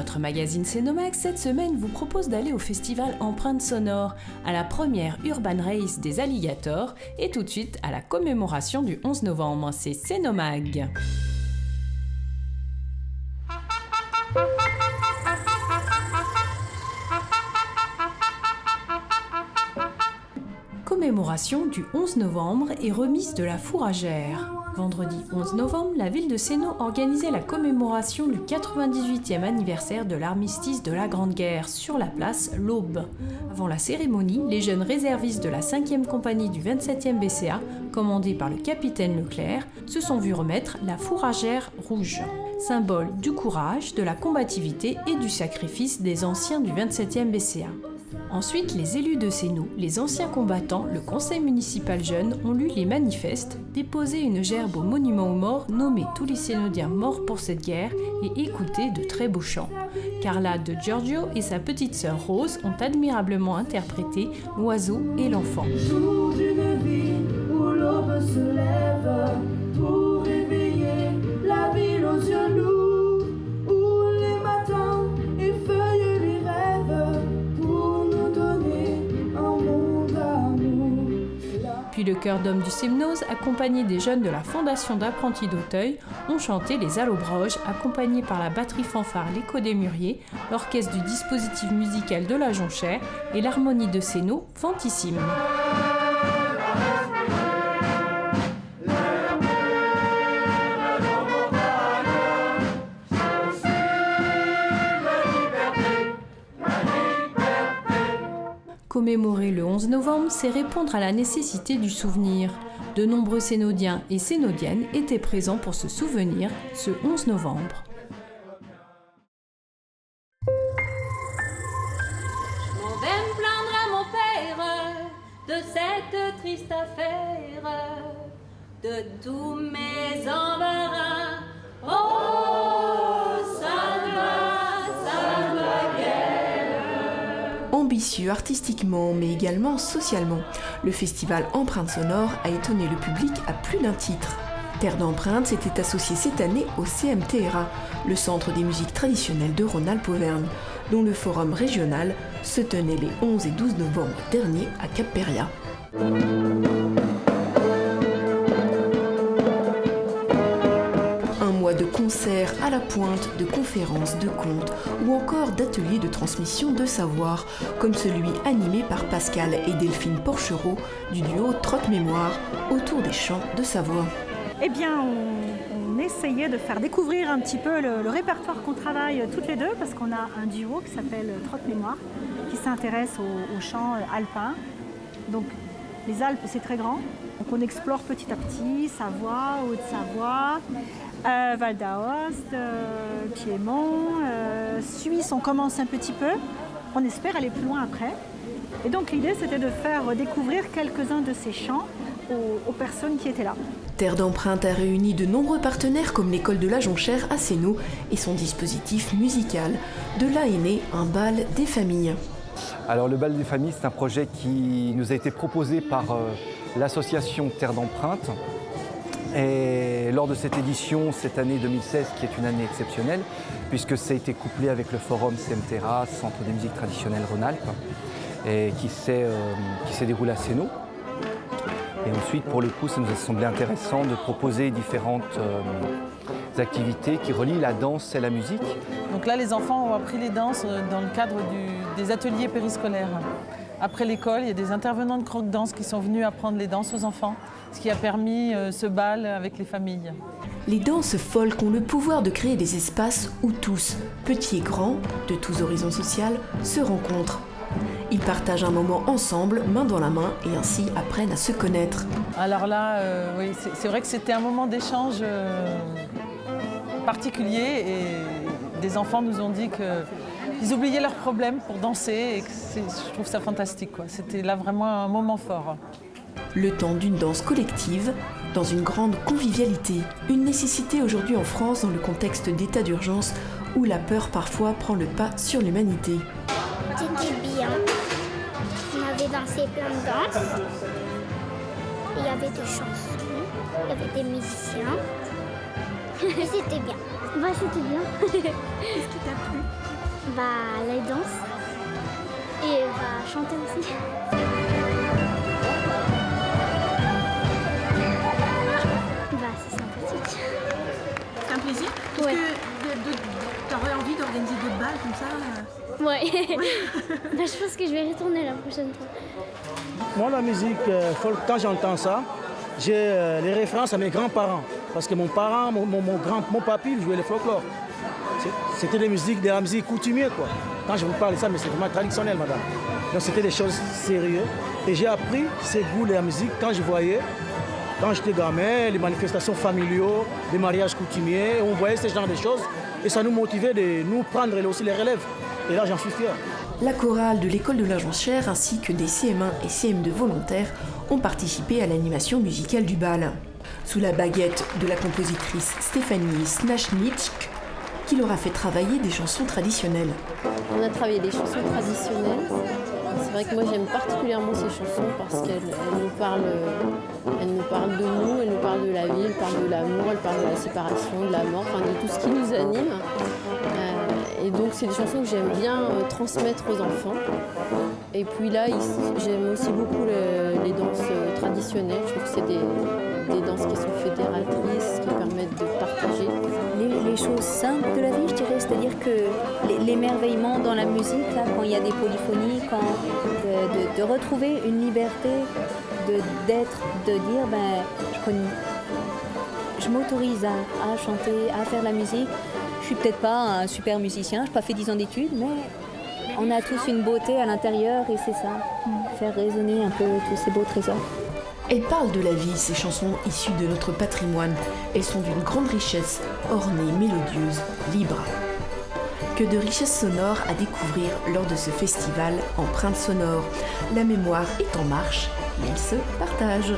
Notre magazine Cénomag, cette semaine, vous propose d'aller au festival Empreintes sonores, à la première Urban Race des Alligators et tout de suite à la commémoration du 11 novembre. C'est Cénomag. Commémoration du 11 novembre et remise de la fourragère. Vendredi 11 novembre, la ville de Sénaux organisait la commémoration du 98e anniversaire de l'armistice de la Grande Guerre sur la place L'Aube. Avant la cérémonie, les jeunes réservistes de la 5e compagnie du 27e BCA, commandés par le capitaine Leclerc, se sont vus remettre la fourragère rouge, symbole du courage, de la combativité et du sacrifice des anciens du 27e BCA. Ensuite, les élus de Sénaux, les anciens combattants, le conseil municipal jeune ont lu les manifestes, déposé une gerbe au monument aux morts, nommé tous les Sénaudiens morts pour cette guerre et écouté de très beaux chants. Carla de Giorgio et sa petite sœur Rose ont admirablement interprété L'oiseau et l'enfant. Jour d'une vie où l'aube se lève pour réveiller la ville aux yeux lourds, où les matins effeuillent les rêves pour nous donner un monde d'amour. Puis le chœur d'hommes du Semnoz, accompagné des jeunes de la Fondation d'apprentis d'Auteuil, ont chanté les Allobroges, accompagnés par la batterie fanfare L'Écho des Mûriers, l'orchestre du dispositif musical de la Jonchère et l'harmonie de Sénaux, Ventissime. Commémorer le 11 novembre, c'est répondre à la nécessité du souvenir. De nombreux Sénaudiens et Sénaudiennes étaient présents pour se souvenir ce 11 novembre. Je m'en vais me plaindre à mon père de cette triste affaire, de tous mes embarras. Oh, ça doit guère. Ambitieux artistiquement, mais également socialement, le festival Empreintes sonores a étonné le public à plus d'un titre. Terre d'Empreintes s'était associé cette année au CMTRA, le Centre des musiques traditionnelles de Rhône-Alpes-Auvergne, dont le forum régional se tenait les 11 et 12 novembre dernier à Cap-Péria. De concerts à la pointe, de conférences, de contes ou encore d'ateliers de transmission de savoir, comme celui animé par Pascal et Delphine Porchereau du duo Trotte-Mémoire autour des chants de Savoie. Eh bien, on essayait de faire découvrir un petit peu le répertoire qu'on travaille toutes les deux, parce qu'on a un duo qui s'appelle Trotte-Mémoire, qui s'intéresse aux chants alpins. Donc, les Alpes, c'est très grand. Donc, on explore petit à petit Savoie, Haute-Savoie, Val d'Aoste, Piémont, Suisse, on commence un petit peu. On espère aller plus loin après. Et donc l'idée, c'était de faire découvrir quelques-uns de ces chants aux personnes qui étaient là. Terre d'Empreintes a réuni de nombreux partenaires comme l'école de la Jonchère à Sénaux et son dispositif musical. De là est né un bal des familles. Alors le bal des familles, c'est un projet qui nous a été proposé par l'association Terre d'Empreintes. Et lors de cette édition, cette année 2016, qui est une année exceptionnelle, puisque ça a été couplé avec le forum CMTRA, Centre des musiques traditionnelles Rhône-Alpes, et qui s'est déroulé à Sénaux. Et ensuite, pour le coup, ça nous a semblé intéressant de proposer différentes activités qui relient la danse et la musique. Donc là, les enfants ont appris les danses dans le cadre des ateliers périscolaires. Après l'école, il y a des intervenants de croque-danse qui sont venus apprendre les danses aux enfants, ce qui a permis ce bal avec les familles. Les danses folk ont le pouvoir de créer des espaces où tous, petits et grands, de tous horizons sociaux, se rencontrent. Ils partagent un moment ensemble, main dans la main, et ainsi apprennent à se connaître. Alors là, oui, c'est vrai que c'était un moment d'échange particulier et des enfants nous ont dit qu'ils oubliaient leurs problèmes pour danser et que je trouve ça fantastique, quoi. C'était là vraiment un moment fort. Le temps d'une danse collective, dans une grande convivialité. Une nécessité aujourd'hui en France dans le contexte d'état d'urgence où la peur parfois prend le pas sur l'humanité. C'était bien. On avait dansé plein de danses. Il y avait des chansons, il y avait des musiciens. Et c'était bien. Bah, c'était bien. Qu'est-ce qui t'a plu ? La danse et chanter aussi. C'est sympathique. C'est un plaisir. Est-ce que tu aurais envie d'organiser d'autres balles comme ça Ouais. Je pense que je vais retourner la prochaine fois. Moi, la musique folk, quand j'entends ça, j'ai les références à mes grands-parents. Parce que mon parent, mon papy jouait le folklore. C'était de la musique coutumière, quoi. Quand je vous parle de ça, mais c'est vraiment traditionnel, madame. Donc c'était des choses sérieuses. Et j'ai appris ces goûts de la musique quand je voyais, quand j'étais gamin, les manifestations familiaux, les mariages coutumiers, on voyait ce genre de choses. Et ça nous motivait de nous prendre aussi les relèves. Et là, j'en suis fier. La chorale de l'école de la Jonchère ainsi que des CM1 et CM2 volontaires ont participé à l'animation musicale du bal. Sous la baguette de la compositrice Stéphanie Snachnitschk, qui leur a fait travailler des chansons traditionnelles. On a travaillé des chansons traditionnelles. C'est vrai que moi j'aime particulièrement ces chansons parce qu'elles nous parlent de nous, elles nous parlent de la vie, elles parlent de l'amour, elles parlent de la séparation, de la mort, enfin de tout ce qui nous anime. Et donc c'est des chansons que j'aime bien transmettre aux enfants. Et puis là, j'aime aussi beaucoup les danses traditionnelles. Je trouve que c'est des danses qui sont fédératrices, qui permettent de partager. Les choses simples de la vie, je dirais, c'est-à-dire que l'émerveillement dans la musique, là, quand il y a des polyphonies, de retrouver une liberté d'être, de dire, je m'autorise à chanter, à faire la musique. Je suis peut-être pas un super musicien, je n'ai pas fait 10 ans d'études, mais on a tous une beauté à l'intérieur et c'est ça, faire résonner un peu tous ces beaux trésors. Elles parlent de la vie, ces chansons issues de notre patrimoine. Elles sont d'une grande richesse, ornées, mélodieuses, libres. Que de richesses sonores à découvrir lors de ce festival Empreintes sonores. La mémoire est en marche et elle se partage.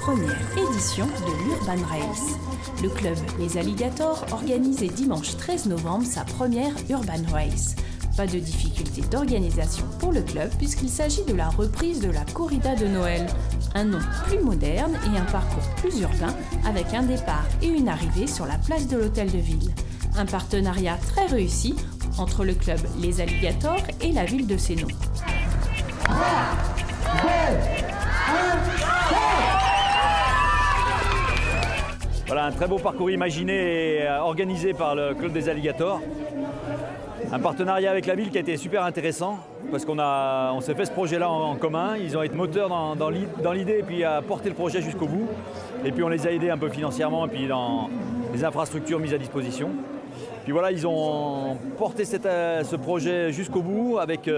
Première édition de l'Urban Race. Le club Les Alligators organisait dimanche 13 novembre sa première Urban Race. Pas de difficulté d'organisation pour le club puisqu'il s'agit de la reprise de la corrida de Noël. Un nom plus moderne et un parcours plus urbain avec un départ et une arrivée sur la place de l'Hôtel de Ville. Un partenariat très réussi entre le club Les Alligators et la ville de Sénaux. Voilà un très beau parcours imaginé et organisé par le club des Alligators. Un partenariat avec la ville qui a été super intéressant parce on s'est fait ce projet-là en commun. Ils ont été moteurs dans l'idée et puis à porter le projet jusqu'au bout. Et puis on les a aidés un peu financièrement et puis dans les infrastructures mises à disposition. Puis voilà, ils ont porté ce projet jusqu'au bout avec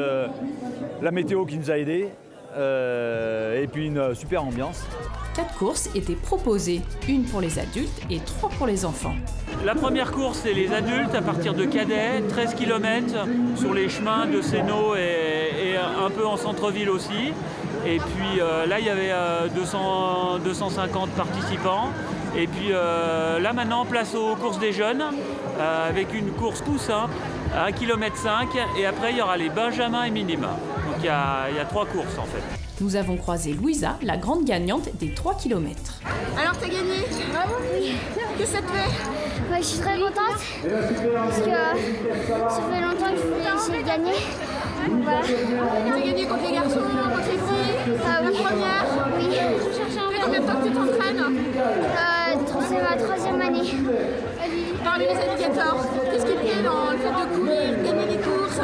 la météo qui nous a aidés et puis une super ambiance. 4 courses étaient proposées, une pour les adultes et 3 pour les enfants. La première course, c'est les adultes à partir de Cadet, 13 km sur les chemins de Sénaux et un peu en centre-ville aussi. Et puis là, il y avait 250 participants. Et puis là, maintenant, place aux courses des jeunes avec une course tout simple à 1,5 km. Et après, il y aura les benjamins et minima. Donc il y a 3 courses en fait. Nous avons croisé Louisa, la grande gagnante des 3 km. Alors, t'as gagné? Bravo, oui. Qu'est-ce que ça te fait? Je suis très contente parce que ça fait longtemps que je voulais essayer de gagner. Voilà. T'as gagné contre les garçons, contre les filles? Ah oui. La première? Oui. Ça fait combien de temps que tu t'entraînes? C'est ma 3e année. Parmi les alligators, qu'est-ce qui te plaît dans le fait de courir, de gagner des courses?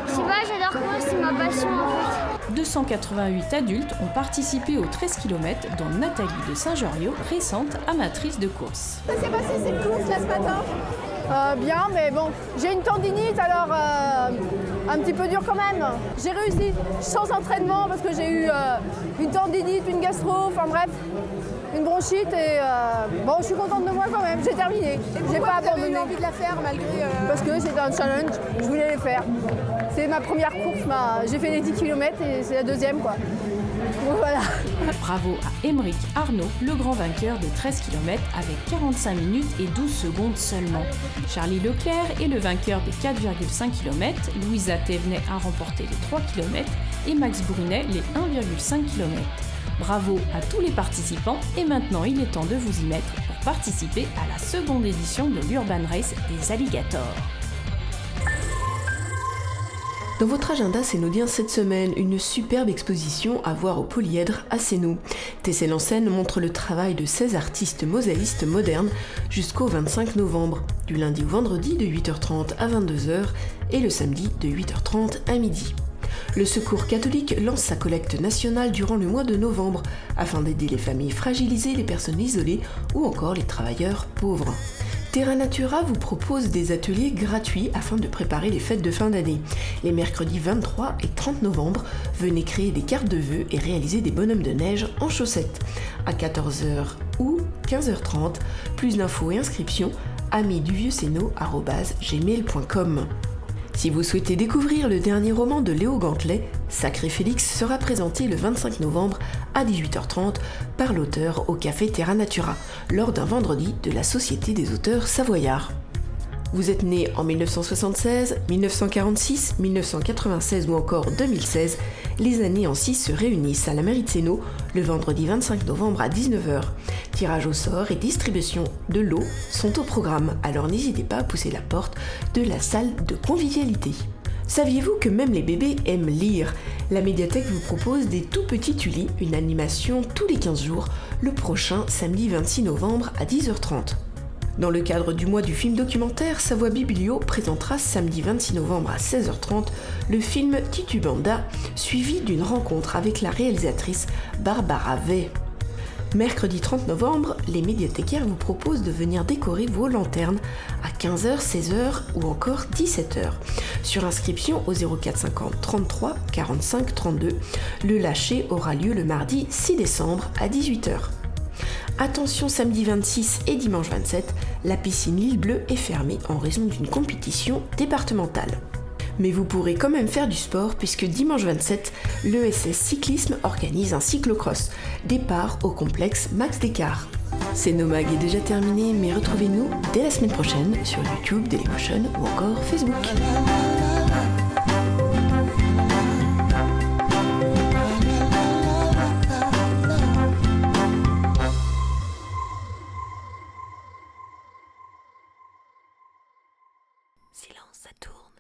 Je sais pas, j'adore courir, c'est ma passion en fait. 288 adultes ont participé aux 13 km, dont Nathalie de Saint-Joriot, récente amatrice de course. Comment s'est passée cette course là ce matin? Bien, mais bon, j'ai une tendinite, alors un petit peu dur quand même. J'ai réussi sans entraînement parce que j'ai eu une tendinite, une gastro, enfin bref, une bronchite et bon, je suis contente de moi quand même, j'ai terminé. J'ai pas abandonné. Vous avez eu envie de la faire malgré... Parce que c'était un challenge, je voulais les faire. C'est ma première course, j'ai fait les 10 km et c'est la 2e quoi. Donc voilà. Bravo à Émeric Arnaud, le grand vainqueur des 13 km avec 45 minutes et 12 secondes seulement. Charlie Leclerc est le vainqueur des 4,5 km, Louisa Thévenet a remporté les 3 km et Max Brunet les 1,5 km. Bravo à tous les participants et maintenant il est temps de vous y mettre pour participer à la seconde édition de l'Urban Race des Alligators. Dans votre agenda sénodien cette semaine, une superbe exposition à voir au Polyèdre à Sénaux. Tessel en scène montre le travail de 16 artistes mosaïstes modernes jusqu'au 25 novembre, du lundi au vendredi de 8h30 à 22h et le samedi de 8h30 à midi. Le Secours catholique lance sa collecte nationale durant le mois de novembre afin d'aider les familles fragilisées, les personnes isolées ou encore les travailleurs pauvres. Terra Natura vous propose des ateliers gratuits afin de préparer les fêtes de fin d'année. Les mercredis 23 et 30 novembre, venez créer des cartes de vœux et réaliser des bonhommes de neige en chaussettes. À 14h ou 15h30, plus d'infos et inscriptions, amisduvieuxsénaux@gmail.com. Si vous souhaitez découvrir le dernier roman de Léo Gantelet, Sacré Félix sera présenté le 25 novembre à 18h30 par l'auteur au Café Terra Natura, lors d'un vendredi de la Société des auteurs savoyards. Vous êtes né en 1976, 1946, 1996 ou encore 2016, les années en 6 se réunissent à la mairie de Sénaux le vendredi 25 novembre à 19h. Tirage au sort et distribution de lots sont au programme, alors n'hésitez pas à pousser la porte de la salle de convivialité. Saviez-vous que même les bébés aiment lire ? La médiathèque vous propose des tout petits Tully, une animation tous les 15 jours, le prochain samedi 26 novembre à 10h30. Dans le cadre du mois du film documentaire, Savoie Biblio présentera samedi 26 novembre à 16h30 le film Titubanda, suivi d'une rencontre avec la réalisatrice Barbara Vey. Mercredi 30 novembre, les médiathécaires vous proposent de venir décorer vos lanternes à 15h, 16h ou encore 17h. Sur inscription au 04 50 33 45 32, le lâcher aura lieu le mardi 6 décembre à 18h. Attention, samedi 26 et dimanche 27, la piscine L'Île Bleue est fermée en raison d'une compétition départementale. Mais vous pourrez quand même faire du sport puisque dimanche 27, l'ESS Cyclisme organise un cyclocross. Départ au complexe Max Descartes. Sénomag est déjà terminé, mais retrouvez-nous dès la semaine prochaine sur YouTube, Dailymotion ou encore Facebook.